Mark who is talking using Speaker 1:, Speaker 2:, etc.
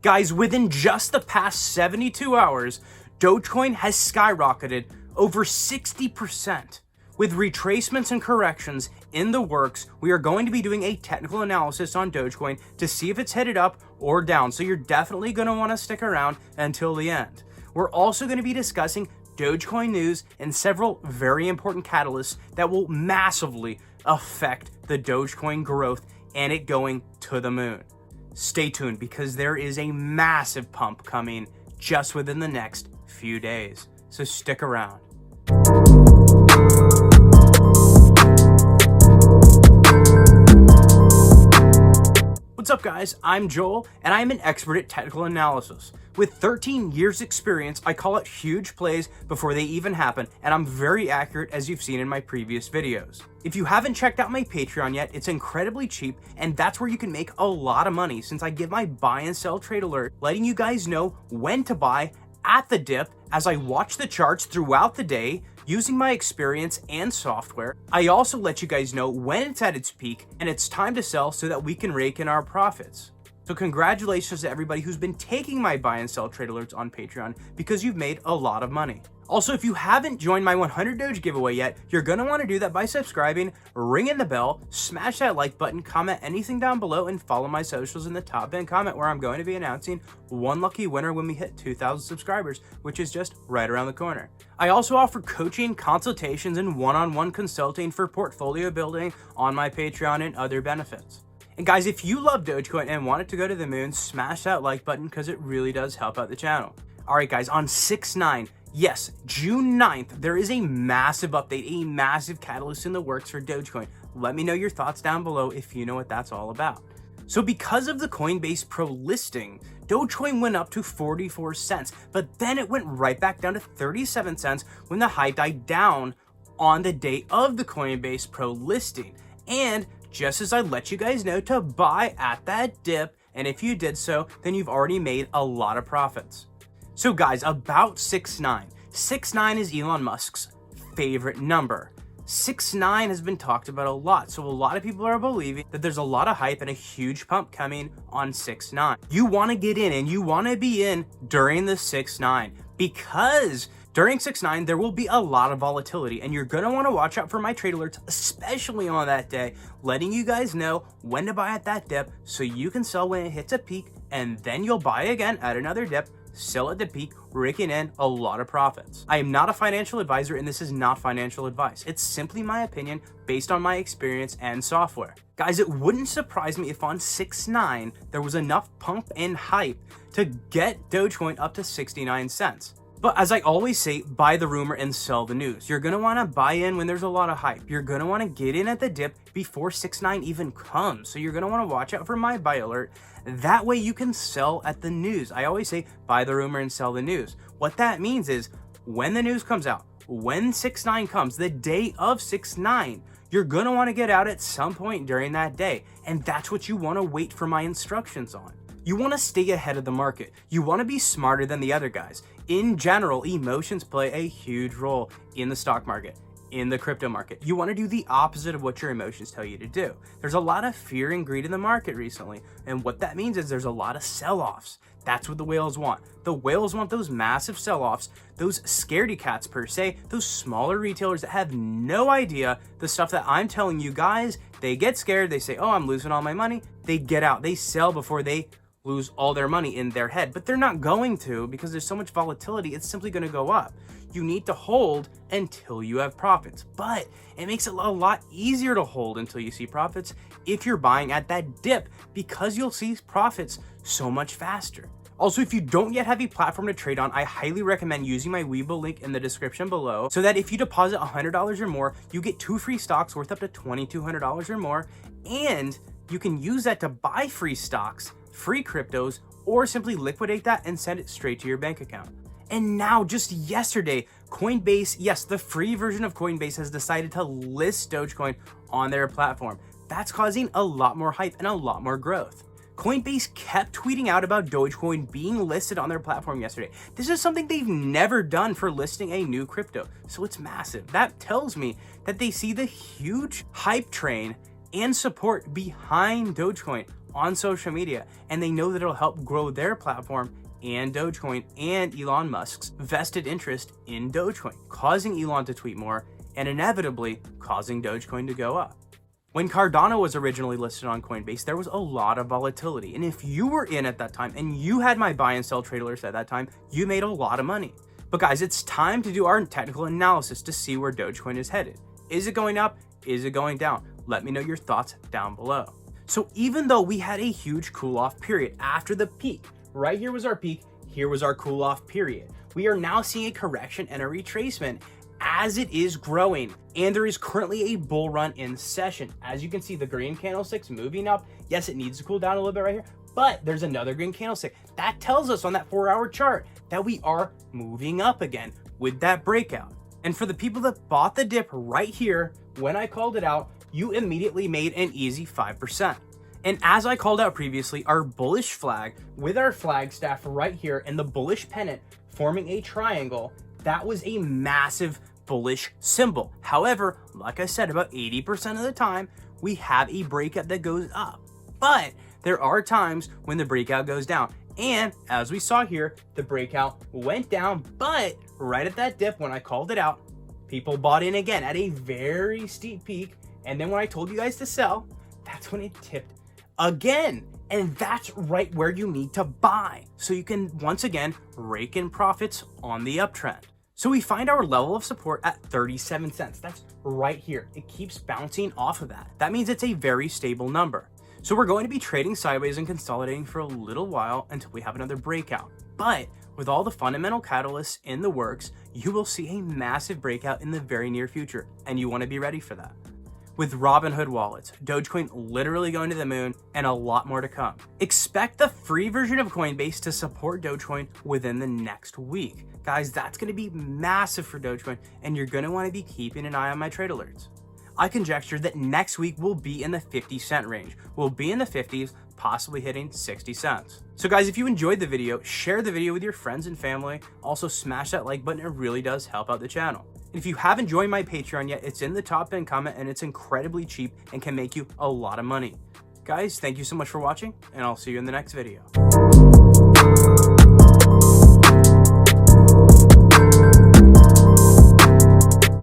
Speaker 1: Guys, within just the past 72 hours, Dogecoin has skyrocketed over 60%. With retracements and corrections in the works, we are going to be doing a technical analysis on Dogecoin to see if it's headed up or down, so you're definitely going to want to stick around until the end. We're also going to be discussing Dogecoin news and several very important catalysts that will massively affect the Dogecoin growth and it going to the moon. Stay tuned because there is a massive pump coming just within the next few days, so stick around. What's up guys, I'm Joel and I'm an expert at technical analysis. With 13 years experience, I call it huge plays before they even happen, and I'm very accurate as you've seen in my previous videos. If you haven't checked out my Patreon yet, it's incredibly cheap and that's where you can make a lot of money since I give my buy and sell trade alert, letting you guys know when to buy at the dip as I watch the charts throughout the day using my experience and software. I also let you guys know when it's at its peak and it's time to sell so that we can rake in our profits. So congratulations to everybody who's been taking my buy and sell trade alerts on Patreon because you've made a lot of money. Also, if you haven't joined my 100 Doge giveaway yet, you're going to want to do that by subscribing, ringing the bell, smash that like button, comment anything down below, and follow my socials in the top pinned comment where I'm going to be announcing one lucky winner when we hit 2,000 subscribers, which is just right around the corner. I also offer coaching, consultations, and one-on-one consulting for portfolio building on my Patreon and other benefits. And guys, if you love Dogecoin and want it to go to the moon, smash that like button because it really does help out the channel. All right, guys, on 6/9, yes, June 9th, there is a massive update, a massive catalyst in the works for Dogecoin. Let me know your thoughts down below if you know what that's all about. So because of the Coinbase Pro listing, Dogecoin went up to 44 cents, but then it went right back down to 37 cents when the high died down on the day of the Coinbase Pro listing. And just as I let you guys know to buy at that dip, and if you did so, then you've already made a lot of profits. So guys, about 6/9. 6/9 is Elon Musk's favorite number. 6/9 has been talked about a lot, so a lot of people are believing that there's a lot of hype and a huge pump coming on 6/9. You want to get in and you want to be in during the 6/9 because during 6/9, there will be a lot of volatility and you're going to want to watch out for my trade alerts, especially on that day, letting you guys know when to buy at that dip so you can sell when it hits a peak and then you'll buy again at another dip, sell at the peak, raking in a lot of profits. I am not a financial advisor and this is not financial advice. It's simply my opinion based on my experience and software. Guys, it wouldn't surprise me if on 6/9, there was enough pump and hype to get Dogecoin up to 69 cents. But as I always say, buy the rumor and sell the news. You're going to want to buy in when there's a lot of hype. You're going to want to get in at the dip before 6/9 even comes. So you're going to want to watch out for my buy alert. That way you can sell at the news. I always say buy the rumor and sell the news. What that means is when the news comes out, when 6/9 comes, the day of 6/9, you're going to want to get out at some point during that day. And that's what you want to wait for my instructions on. You want to stay ahead of the market. You want to be smarter than the other guys. In general, emotions play a huge role in the stock market, in the crypto market. You want to do the opposite of what your emotions tell you to do. There's a lot of fear and greed in the market recently. And what that means is there's a lot of sell-offs. That's what the whales want. The whales want those massive sell-offs, those scaredy cats per se, those smaller retailers that have no idea the stuff that I'm telling you guys. They get scared. They say, oh, I'm losing all my money. They get out. They sell before they lose all their money in their head, but they're not going to because there's so much volatility. It's simply going to go up. You need to hold until you have profits, but it makes it a lot easier to hold until you see profits if you're buying at that dip because you'll see profits so much faster. Also, if you don't yet have a platform to trade on, I highly recommend using my Webull link in the description below so that if you deposit $100 or more, you get 2 free stocks worth up to $2,200 or more, and you can use that to buy free stocks, free cryptos, or simply liquidate that and send it straight to your bank account. And now, just yesterday, Coinbase, yes, the free version of Coinbase has decided to list Dogecoin on their platform. That's causing a lot more hype and a lot more growth. Coinbase kept tweeting out about Dogecoin being listed on their platform yesterday. This is something they've never done for listing a new crypto, so it's massive. That tells me that they see the huge hype train and support behind Dogecoin on social media, and they know that it'll help grow their platform and Dogecoin and Elon Musk's vested interest in Dogecoin, causing Elon to tweet more and inevitably causing Dogecoin to go up. When Cardano was originally listed on Coinbase, there was a lot of volatility. And if you were in at that time and you had my buy and sell trade alerts at that time, you made a lot of money. But guys, it's time to do our technical analysis to see where Dogecoin is headed. Is it going up? Is it going down? Let me know your thoughts down below. So even though we had a huge cool off period after the peak, right here was our peak, here was our cool off period, we are now seeing a correction and a retracement as it is growing, and there is currently a bull run in session. As you can see, the green candlestick's moving up. Yes, it needs to cool down a little bit right here, but there's another green candlestick. That tells us on that 4-hour chart that we are moving up again with that breakout. And for the people that bought the dip right here, when I called it out, you immediately made an easy 5%. And as I called out previously, our bullish flag with our flag staff right here and the bullish pennant forming a triangle, that was a massive bullish symbol. However, like I said, about 80% of the time, we have a breakout that goes up. But there are times when the breakout goes down. And as we saw here, the breakout went down, but right at that dip when I called it out, people bought in again at a very steep peak. And then when I told you guys to sell, that's when it tipped again. And that's right where you need to buy, so you can once again rake in profits on the uptrend. So we find our level of support at 37 cents. That's right here. It keeps bouncing off of that. That means it's a very stable number. So we're going to be trading sideways and consolidating for a little while until we have another breakout. But with all the fundamental catalysts in the works, you will see a massive breakout in the very near future, and you want to be ready for that. With Robinhood wallets, Dogecoin literally going to the moon, and a lot more to come. Expect the free version of Coinbase to support Dogecoin within the next week. Guys, that's going to be massive for Dogecoin, and you're going to want to be keeping an eye on my trade alerts. I conjecture that next week will be in the 50-cent range. We'll be in the 50s, possibly hitting 60 cents. So guys, if you enjoyed the video, share the video with your friends and family. Also smash that like button, it really does help out the channel. And if you haven't joined my Patreon yet, it's in the top pinned comment and it's incredibly cheap and can make you a lot of money. Guys, thank you so much for watching, and I'll see you in the next video.